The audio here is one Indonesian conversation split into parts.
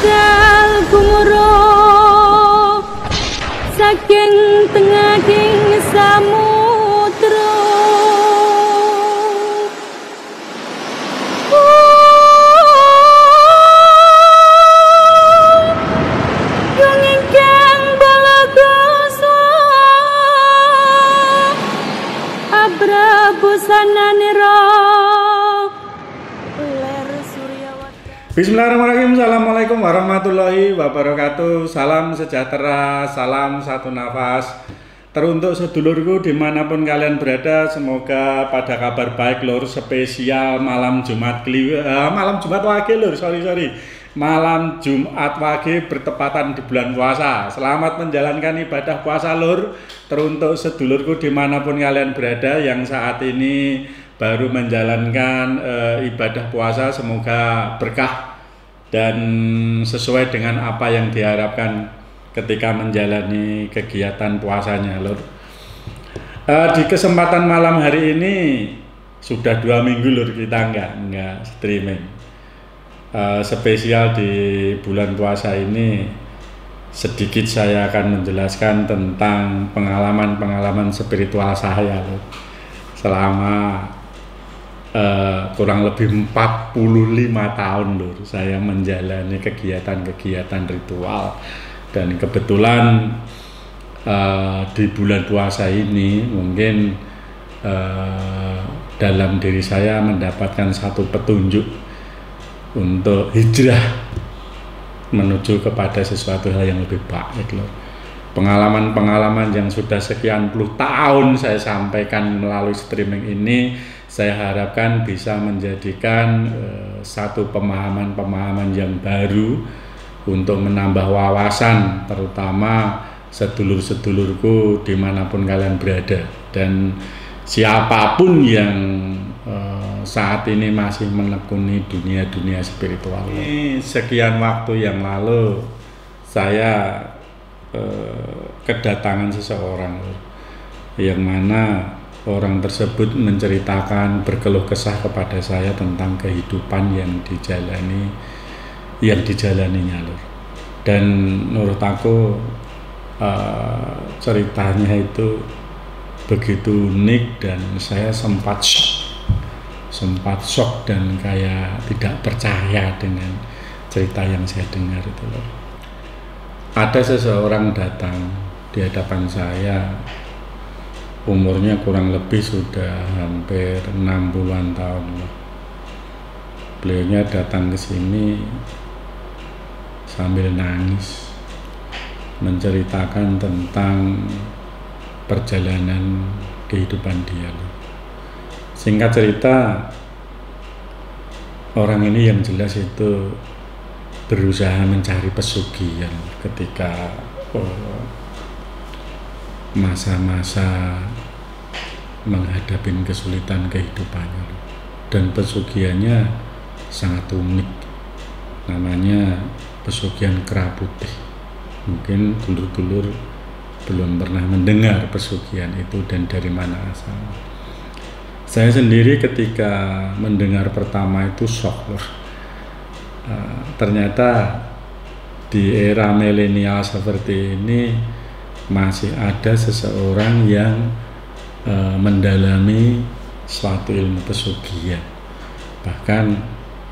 Budal gumuruh saking tengahing samudra. Genging balagoso abrabusananira. Bismillahirrahmanirrahim. Assalamualaikum warahmatullahi wabarakatuh. Salam sejahtera, salam satu nafas. Teruntuk sedulurku dimanapun kalian berada, semoga pada kabar baik lur. Spesial malam Jumat malam Jumat Wage lur, malam Jumat Wage bertepatan di bulan puasa. Selamat menjalankan ibadah puasa lur. Teruntuk sedulurku dimanapun kalian berada yang saat ini baru menjalankan ibadah puasa, semoga berkah dan sesuai dengan apa yang diharapkan ketika menjalani kegiatan puasanya lur. Di kesempatan malam hari ini sudah 2 minggu lur kita enggak streaming. Spesial di bulan puasa ini sedikit saya akan menjelaskan tentang pengalaman spiritual saya lur. Selama kurang lebih 45 tahun lur saya menjalani kegiatan-kegiatan ritual, dan kebetulan di bulan puasa ini mungkin dalam diri saya mendapatkan satu petunjuk untuk hijrah menuju kepada sesuatu hal yang lebih baik lur. Pengalaman-pengalaman yang sudah sekian puluh tahun saya sampaikan melalui streaming ini, saya harapkan bisa menjadikan satu pemahaman-pemahaman yang baru untuk menambah wawasan, terutama sedulur-sedulurku dimanapun kalian berada, dan siapapun yang saat ini masih menekuni dunia-dunia spiritual. Ini sekian waktu yang lalu saya kedatangan seseorang yang mana orang tersebut menceritakan, berkeluh kesah kepada saya tentang kehidupan yang dijalaninya lur. Dan menurut aku ceritanya itu begitu unik dan saya sempat shock dan kayak tidak percaya dengan cerita yang saya dengar itu lur. Ada seseorang datang di hadapan saya, umurnya kurang lebih sudah hampir 60-an tahun. Beliaunya datang ke sini sambil nangis, menceritakan tentang perjalanan kehidupan dia. Singkat cerita, orang ini yang jelas itu berusaha mencari pesugihan ketika masa-masa menghadapi kesulitan kehidupannya, dan pesugihannya sangat unik, namanya pesugihan kera putih. Mungkin dulur-dulur belum pernah mendengar pesugihan itu dan dari mana asalnya. Saya sendiri ketika mendengar pertama itu shock. Ternyata di era milenial seperti ini masih ada seseorang yang mendalami suatu ilmu pesugihan. Bahkan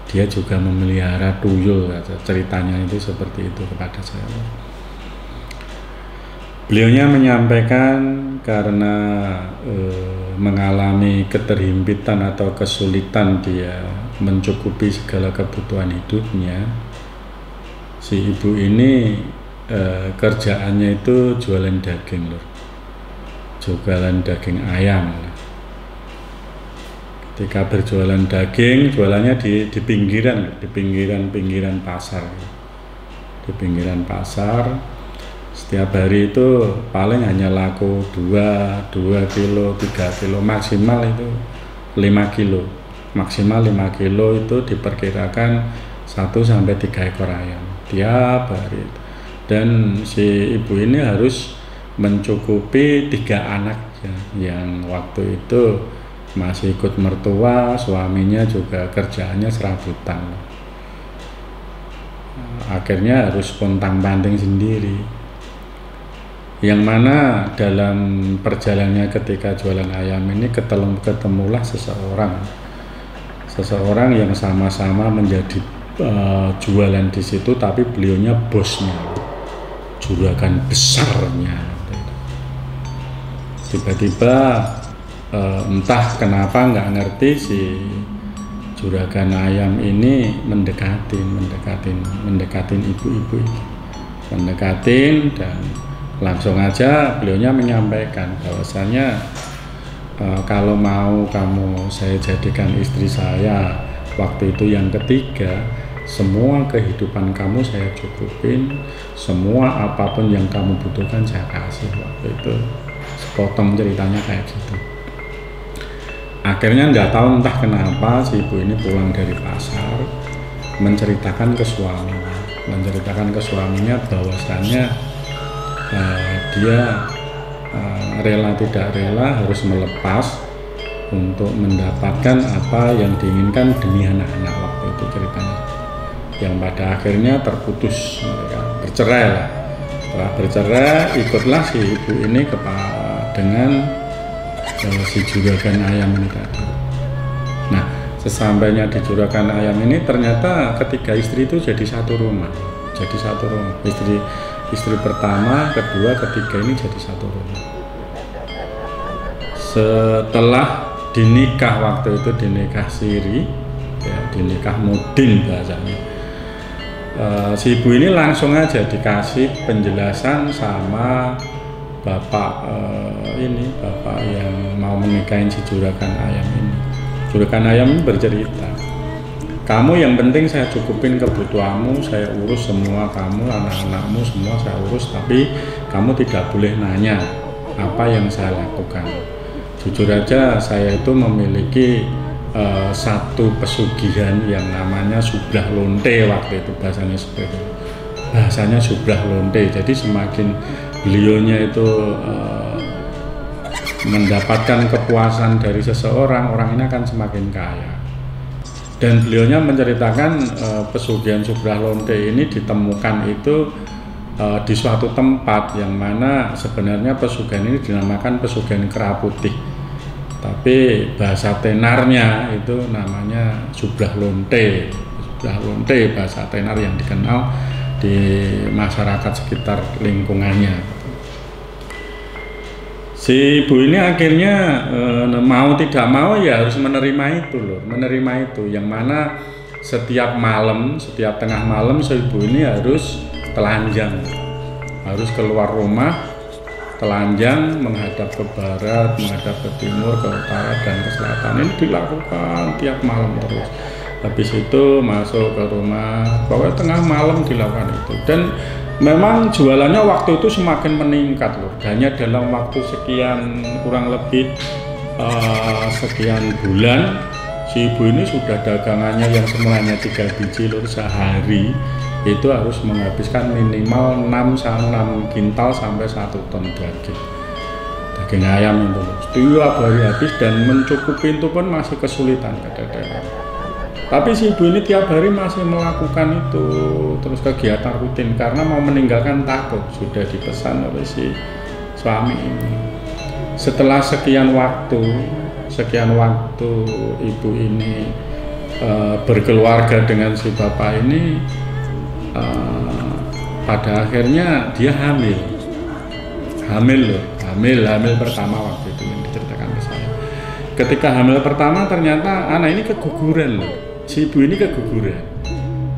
dia juga memelihara tuyul, ceritanya itu seperti itu kepada saya. Beliaunya menyampaikan karena mengalami keterhimpitan atau kesulitan dia mencukupi segala kebutuhan hidupnya. Si ibu ini kerjaannya itu jualan daging lur, jualan daging ayam. Ketika berjualan daging, jualannya di pinggiran pasar. Di pinggiran pasar, setiap hari itu paling hanya laku 2 kilo, 3 kilo, maksimal itu 5 kilo. Maksimal 5 kilo itu diperkirakan 1-3 ekor ayam tiap hari. Dan si ibu ini harus mencukupi 3 anaknya yang waktu itu masih ikut mertua, suaminya juga kerjaannya serabutan. akhirnya harus pontang-panting sendiri. Yang mana dalam perjalanannya ketika jualan ayam ini ketemulah seseorang yang sama-sama menjadi jualan di situ, tapi beliaunya bosnya, juragan besarnya. Tiba-tiba entah kenapa nggak ngerti si juragan ayam ini mendekatin ibu-ibu ini, dan langsung aja beliaunya menyampaikan bahwasanya kalau mau saya jadikan istri saya waktu itu yang ketiga, semua kehidupan kamu saya cukupin, semua apapun yang kamu butuhkan saya kasih. Waktu itu sepotong ceritanya kayak gitu. Akhirnya nggak tahu entah kenapa si ibu ini pulang dari pasar menceritakan ke suaminya bahwasanya dia rela tidak rela harus melepas untuk mendapatkan apa yang diinginkan demi anak-anak. Waktu itu ceritanya, yang pada akhirnya terputus, mereka bercerai lah. Setelah bercerai, ikutlah si ibu ini dengan si juragan ayam ini tadi. Nah, sesampainya di juragan ayam ini ternyata ketiga istri itu jadi satu rumah. Istri pertama, kedua, ketiga ini jadi satu rumah. Setelah dinikah, waktu itu dinikah siri, ya, dinikah mudin bahasanya. Si ibu ini langsung aja dikasih penjelasan sama bapak bapak yang mau menikahin si juragan ayam ini. Juragan ayam ini bercerita, kamu yang penting saya cukupin kebutuhanmu, saya urus semua kamu, anak-anakmu semua saya urus, tapi kamu tidak boleh nanya apa yang saya lakukan. Jujur aja saya itu memiliki satu pesugihan yang namanya subrah lonte, waktu itu bahasanya seperti itu. Bahasanya subrah lonte, jadi semakin beliaunya itu mendapatkan kepuasan dari seseorang, orang ini akan semakin kaya. Dan beliaunya menceritakan pesugihan subrah lonte ini ditemukan itu di suatu tempat yang mana sebenarnya pesugihan ini dinamakan pesugihan kera putih, tapi bahasa tenarnya itu namanya subrah lonte. Subrah lonte bahasa tenar yang dikenal di masyarakat sekitar lingkungannya. Si ibu ini akhirnya mau tidak mau ya harus menerima itu, yang mana setiap tengah malam si ibu ini harus telanjang, harus keluar rumah telanjang menghadap ke barat, menghadap ke timur, ke utara dan ke selatan. Ini dilakukan tiap malam terus. Habis itu masuk ke rumah, pokoknya tengah malam dilakukan itu. Dan memang jualannya waktu itu semakin meningkat loh. Hanya dalam waktu sekian, kurang lebih sekian bulan, si ibu ini sudah dagangannya yang semulanya 3 biji lur sehari itu harus menghabiskan minimal 6 kintal sampai 1 ton daging ayam itu loh. Setiap hari habis, dan mencukupi itu pun masih kesulitan kadang-kadang. Tapi si ibu ini tiap hari masih melakukan itu terus, kegiatan rutin, karena mau meninggalkan takut, sudah dipesan oleh si suami ini. Setelah sekian waktu ibu ini berkeluarga dengan si bapak ini, pada akhirnya dia hamil pertama waktu itu yang diceritakan ke saya. Ketika hamil pertama ternyata anak ini keguguran loh. Si ibu ini keguguran,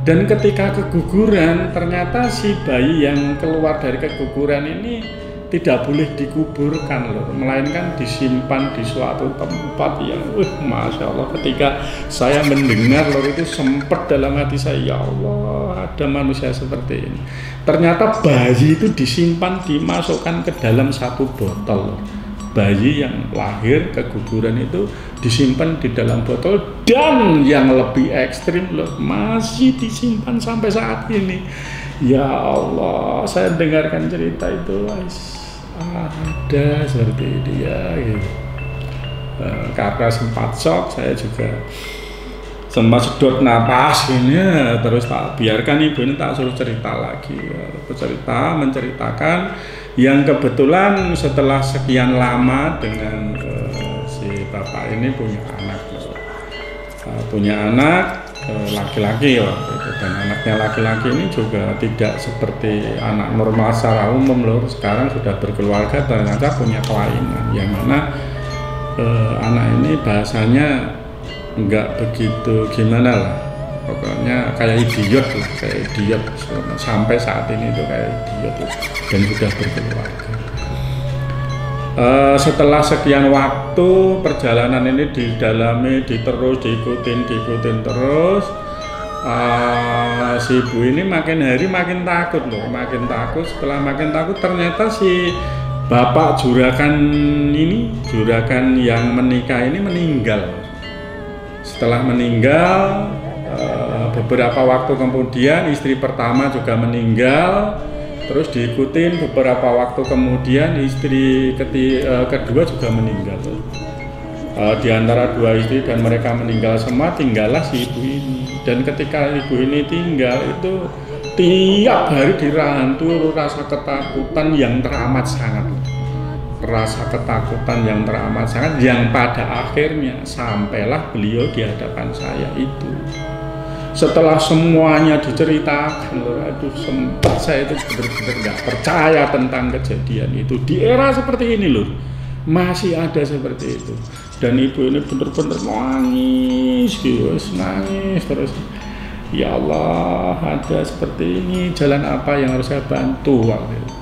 dan ketika keguguran ternyata si bayi yang keluar dari keguguran ini tidak boleh dikuburkan loh, melainkan disimpan di suatu tempat yang Masya Allah. Ketika saya mendengar loh itu sempat dalam hati saya, ya Allah, ada manusia seperti ini. Ternyata bayi itu disimpan, dimasukkan ke dalam satu botol loh. Bayi yang lahir keguguran itu disimpan di dalam botol, dan yang lebih ekstrim loh, masih disimpan sampai saat ini. Ya Allah, saya dengarkan cerita itu, ada seperti dia gitu. Karena sempat shock, saya juga sempat sedot napas ini, terus tak biarkan ibu ini tak suruh cerita lagi. Menceritakan yang kebetulan setelah sekian lama dengan si bapak ini punya anak laki-laki ya, dan anaknya laki-laki ini juga tidak seperti anak normal secara umum lur. Sekarang sudah berkeluarga, ternyata punya kelainan yang mana anak ini bahasanya nggak begitu gimana lah, pokoknya kayak idiot sampai saat ini itu kayak idiot dan sudah berkeluarga. Setelah sekian waktu perjalanan ini diikutin terus, si ibu ini makin hari makin takut loh, setelah makin takut ternyata si bapak juragan yang menikah ini meninggal. Setelah meninggal, beberapa waktu kemudian istri pertama juga meninggal, terus diikutin beberapa waktu kemudian istri kedua juga meninggal. Di antara dua istri dan mereka meninggal semua, tinggallah si ibu ini. Dan ketika ibu ini tinggal itu tiap hari dirantui rasa ketakutan yang teramat sangat. Yang pada akhirnya sampailah beliau di hadapan saya itu. Setelah semuanya diceritakan, aduh sempat saya itu benar-benar nggak percaya tentang kejadian itu. Di era seperti ini loh, masih ada seperti itu. Dan ibu ini benar-benar nangis terus. Ya Allah, ada seperti ini, jalan apa yang harus saya bantu waktu itu.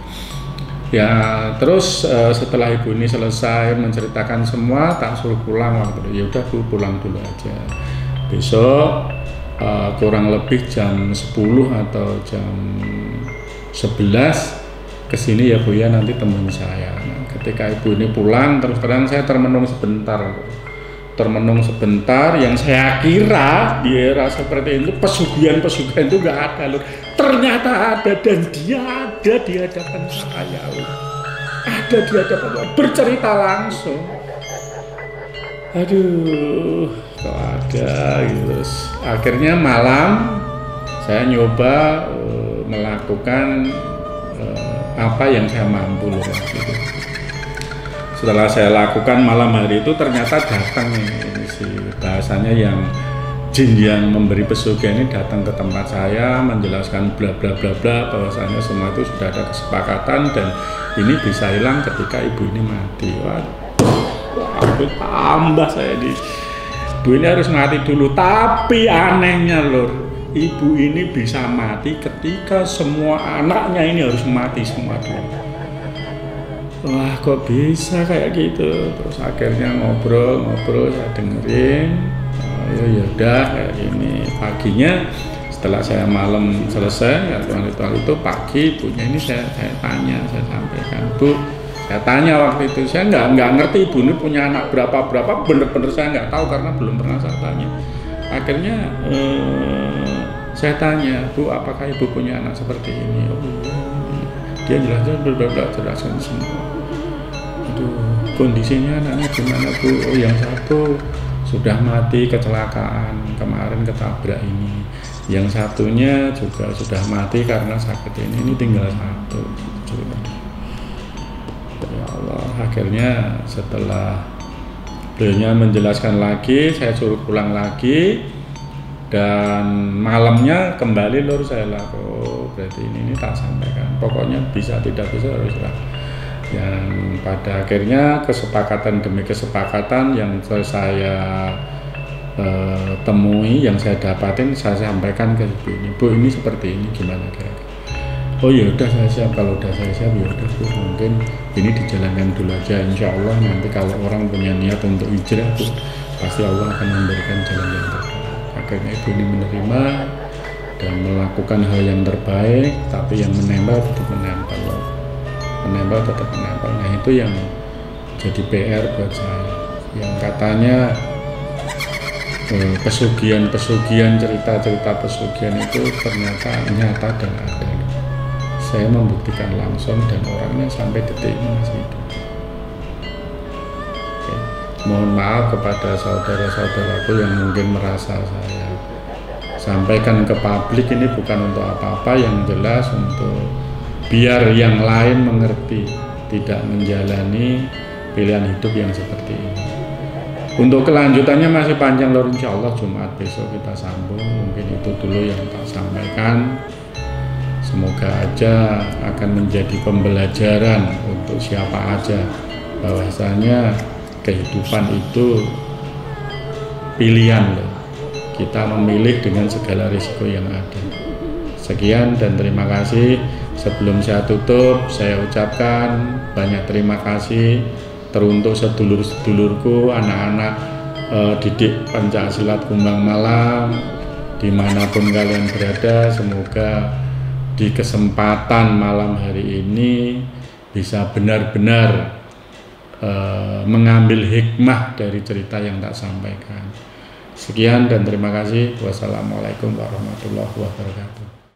Ya terus setelah ibu ini selesai menceritakan semua, tak suruh pulang waktu itu. Ya udah Bu, pulang dulu aja. Besok kurang lebih jam 10 atau jam 11 kesini ya Bu ya, nanti temuin saya. Nah, ketika ibu ini pulang, terus terang saya termenung sebentar, yang saya kira di era seperti itu pesugihan itu nggak ada loh. Ternyata ada, dan dia ada di hadapan saya loh. Ada di hadapan saya, bercerita langsung. Aduh, kok ada gitu. Akhirnya malam saya nyoba melakukan apa yang saya mampu loh gitu. Setelah saya lakukan malam hari itu, ternyata datang ini sih bahasanya yang jin yang memberi pesugihan ini datang ke tempat saya menjelaskan bla bla bla bla, bahwasanya semua itu sudah ada kesepakatan dan ini bisa hilang ketika ibu ini mati. Aku tambah saya ibu ini harus mati dulu, tapi anehnya lor, ibu ini bisa mati ketika semua anaknya ini harus mati semua dulu. Wah, kok bisa kayak gitu? Terus akhirnya ngobrol saya dengerin. Ya udah kayak gini. Paginya setelah saya malam selesai ritual itu, pagi ibunya ini saya tanya, saya sampaikan, Bu, saya tanya waktu itu, saya nggak ngerti ibu ini punya anak berapa, bener-bener saya nggak tahu karena belum pernah saya tanya. Akhirnya saya tanya, Bu, apakah ibu punya anak seperti ini? Oh iya. Dia jelaskan semua. Aduh, kondisinya anaknya gimana Bu? Oh, yang satu sudah mati kecelakaan kemarin, ketabrak ini. Yang satunya juga sudah mati karena sakit ini tinggal satu. Ya Allah, akhirnya setelah beliaunya menjelaskan lagi, saya suruh pulang lagi. Dan malamnya kembali lur saya lakukan, berarti ini tak sampaikan, pokoknya bisa tidak bisa haruslah. Yang pada akhirnya kesepakatan demi kesepakatan yang saya temui, yang saya dapatin, saya sampaikan ke ibu ini, Bu, ini seperti ini, gimana kira-kira? Oh ya udah, saya siap. Kalau udah saya siap ya udah Bu, mungkin ini dijalankan dulu aja. Insya Allah nanti kalau orang punya niat untuk hijrah Bu, pasti Allah akan memberikan jalan yang terbaik. Akhirnya ibu ini menerima dan melakukan hal yang terbaik, tapi yang menempel tetap menempel. Nah itu yang jadi PR buat saya, yang katanya pesugihan, cerita pesugihan itu ternyata nyata dan ada. Saya membuktikan langsung dan orangnya sampai detik ini masih hidup. Oke. mohon maaf kepada saudara-saudaraku yang mungkin merasa saya sampaikan ke publik ini bukan untuk apa-apa, yang jelas untuk biar yang lain mengerti, tidak menjalani pilihan hidup yang seperti ini. Untuk kelanjutannya masih panjang lor, insya Allah Jumat besok kita sambung. Mungkin itu dulu yang tak sampaikan. Semoga aja akan menjadi pembelajaran untuk siapa aja, bahwasanya kehidupan itu pilihan loh. Kita memilih dengan segala risiko yang ada. Sekian dan terima kasih. Sebelum saya tutup, saya ucapkan banyak terima kasih teruntuk sedulur-sedulurku, anak-anak didik Pencaksilat Kumbang Malang, dimanapun kalian berada. Semoga di kesempatan malam hari ini bisa benar-benar mengambil hikmah dari cerita yang tak sampaikan. Sekian dan terima kasih. Wassalamualaikum warahmatullahi wabarakatuh.